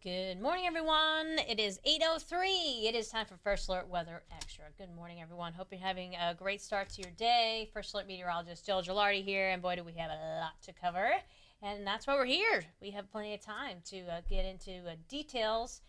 Good morning, everyone. It is 8:03. It is time for First Alert Weather Extra. Good morning, everyone. Hope you're having a great start to your day. First Alert Meteorologist Jill Gilardi here, and boy, do we have a lot to cover. And that's why we're here. We have plenty of time to get into details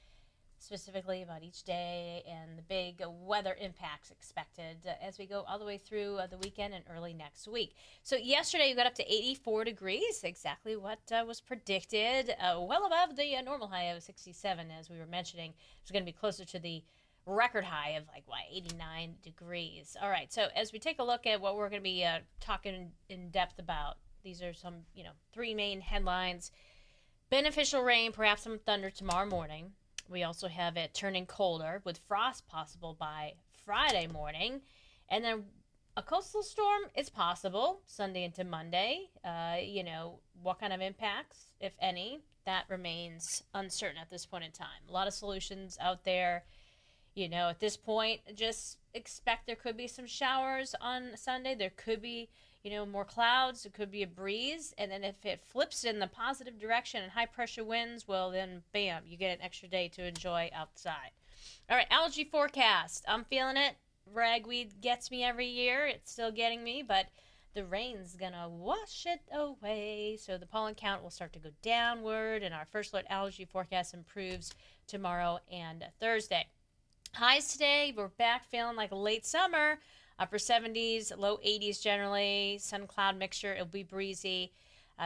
specifically about each day and the big weather impacts expected as we go all the way through the weekend and early next week. So yesterday you got up to 84 degrees, exactly what was predicted, well above the normal high of 67, as we were mentioning. It's going to be closer to the record high of 89 degrees. All right, so as we take a look at what we're going to be talking in depth about, these are some, three main headlines. Beneficial rain, perhaps some thunder tomorrow morning. We also have it turning colder with frost possible by Friday morning. And then a coastal storm is possible Sunday into Monday. What kind of impacts, if any, that remains uncertain at this point in time. A lot of solutions out there. At this point, just expect there could be some showers on Sunday. There could be more clouds. It could be a breeze. And then if it flips in the positive direction and high pressure winds, well, then bam, you get an extra day to enjoy outside. All right, algae forecast. I'm feeling it. Ragweed gets me every year. It's still getting me, but the rain's going to wash it away. So the pollen count will start to go downward, and our first alert algae forecast improves tomorrow and Thursday. Highs today, we're back feeling like a late summer. Upper 70s, low 80s generally, sun cloud mixture. It'll be breezy.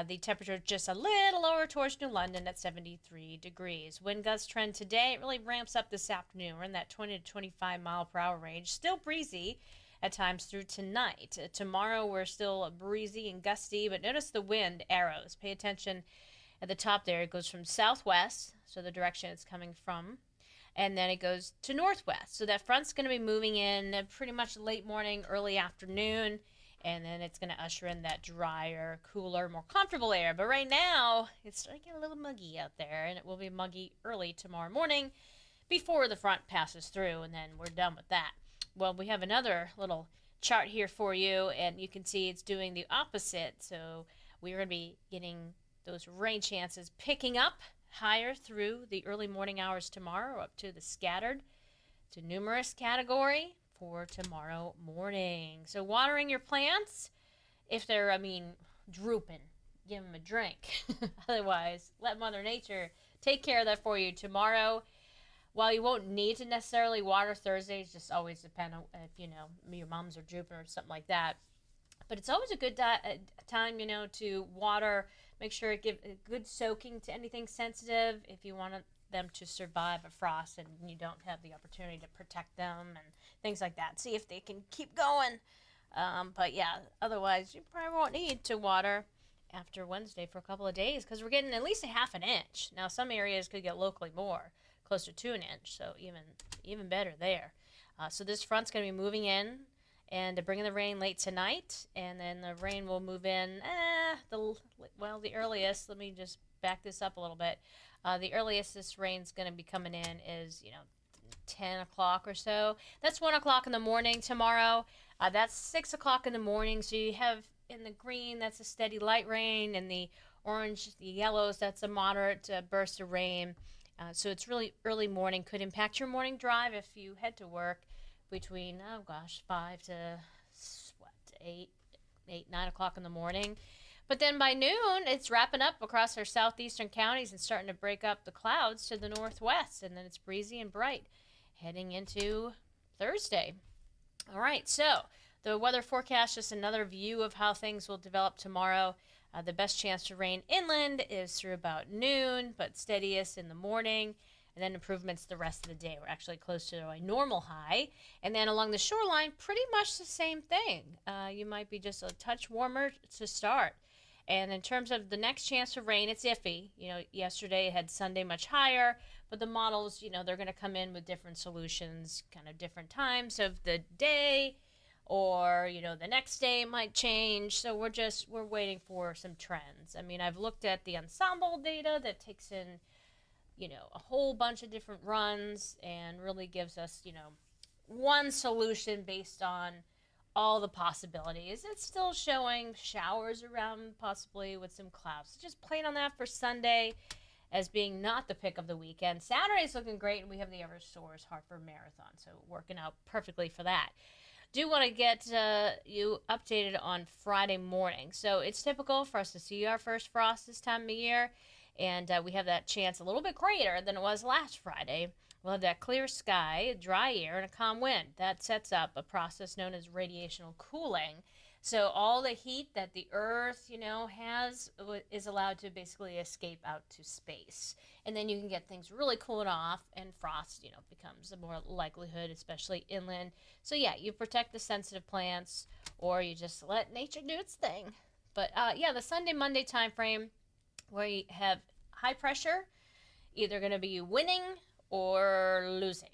The temperature just a little lower towards New London at 73 degrees. Wind gust trend today, it really ramps up this afternoon. We're in that 20 to 25 mile per hour range. Still breezy at times through tonight. Tomorrow we're still breezy and gusty, but notice the wind arrows. Pay attention at the top there. It goes from southwest, so the direction it's coming from, and then it goes to northwest. So that front's going to be moving in pretty much late morning, early afternoon, and then it's going to usher in that drier, cooler, more comfortable air. But right now, it's starting to get a little muggy out there, and it will be muggy early tomorrow morning before the front passes through, and then we're done with that. Well, we have another little chart here for you, and you can see it's doing the opposite. So we're going to be getting those rain chances picking up higher through the early morning hours tomorrow, up to the scattered to numerous category for tomorrow morning. So watering your plants, if they're, drooping, give them a drink. Otherwise, let Mother Nature take care of that for you tomorrow. While you won't need to necessarily water Thursdays, just always depend on if, your mums are drooping or something like that. But it's always a good time, to water. Make sure it gives a good soaking to anything sensitive if you want them to survive a frost and you don't have the opportunity to protect them and things like that. See if they can keep going. But yeah, otherwise you probably won't need to water after Wednesday for a couple of days because we're getting at least a half an inch. Now some areas could get locally more, closer to an inch, so even better there. So this front's going to be moving in and bringing the rain late tonight, and then the rain will move in the earliest. Let me just back this up a little bit. The earliest this rain's going to be coming in is 10 o'clock or so. That's 1 o'clock in the morning tomorrow. That's 6 o'clock in the morning. So you have in the green, that's a steady light rain, and the orange, the yellows, that's a moderate burst of rain. So it's really early morning. Could impact your morning drive if you head to work between 5 to 9 o'clock in the morning. But then by noon, it's wrapping up across our southeastern counties and starting to break up the clouds to the northwest, and then it's breezy and bright heading into Thursday. All right, so the weather forecast, just another view of how things will develop tomorrow. The best chance to rain inland is through about noon, but steadiest in the morning. And then improvements the rest of the day. We're actually close to a normal high. And then along the shoreline, pretty much the same thing. You might be just a touch warmer to start. And in terms of the next chance of rain, it's iffy. Yesterday had Sunday much higher, but the models, they're going to come in with different solutions, kind of different times of the day, or, the next day might change. So we're waiting for some trends. I've looked at the ensemble data that takes in a whole bunch of different runs and really gives us, one solution based on all the possibilities. It's still showing showers around possibly with some clouds. So just plan on that for Sunday. as being not the pick of the weekend. Saturday's looking great, and we have the Eversource Hartford Marathon, so working out perfectly for that. Do want to get you updated on Friday morning. So it's typical for us to see our first frost this time of year, and we have that chance a little bit greater than it was last Friday. We'll have that clear sky, dry air, and a calm wind. That sets up a process known as radiational cooling. So all the heat that the Earth, has is allowed to basically escape out to space. And then you can get things really cooling off, and frost, becomes a more likelihood, especially inland. So yeah, you protect the sensitive plants, or you just let nature do its thing. But the Sunday, Monday time frame, where you have high pressure, either going to be winning or losing.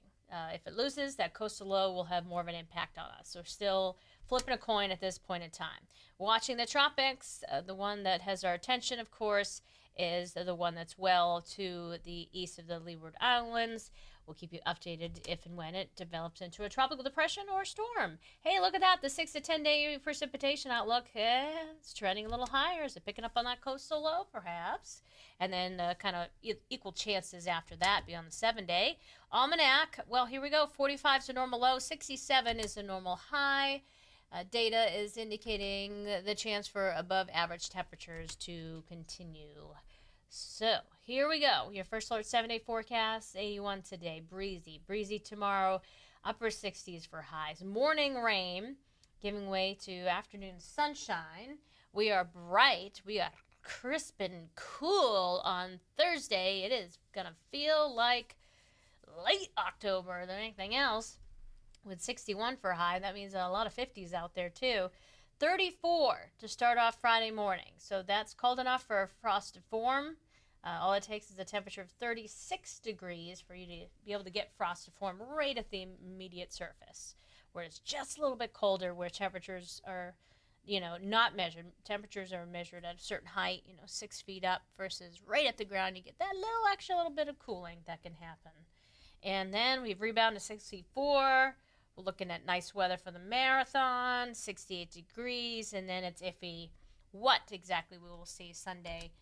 If it loses, that coastal low will have more of an impact on us. So still flipping a coin at this point in time. Watching the tropics, the one that has our attention, of course, is the one that's well to the east of the Leeward Islands. We'll keep you updated if and when it develops into a tropical depression or storm. Hey, look at that. The 6 to 10 day precipitation outlook, it's trending a little higher. Is it picking up on that coastal low, perhaps? And then kind of equal chances after that beyond the 7 day. Almanac, well, here we go. 45 is the normal low. 67 is the normal high. Data is indicating the chance for above average temperatures to continue. So here we go. Your first alert 7-day forecast. 81 today. Breezy tomorrow. Upper 60s for highs. Morning rain giving way to afternoon sunshine. We are bright. We are crisp and cool on Thursday. It is going to feel like late October than anything else. With 61 for high, that means a lot of 50s out there too. 34 to start off Friday morning. So that's cold enough for a frost to form. All it takes is a temperature of 36 degrees for you to be able to get frost to form right at the immediate surface. Where it's just a little bit colder, where temperatures are, not measured. Temperatures are measured at a certain height, 6 feet up versus right at the ground. You get that little bit of cooling that can happen. And then we've rebounded to 64. We're looking at nice weather for the marathon, 68 degrees, and then it's iffy what exactly we will see Sunday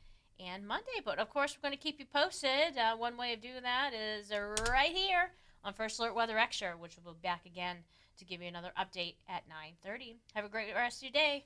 and Monday. But, of course, we're going to keep you posted. One way of doing that is right here on First Alert Weather Extra, which will be back again to give you another update at 9:30. Have a great rest of your day.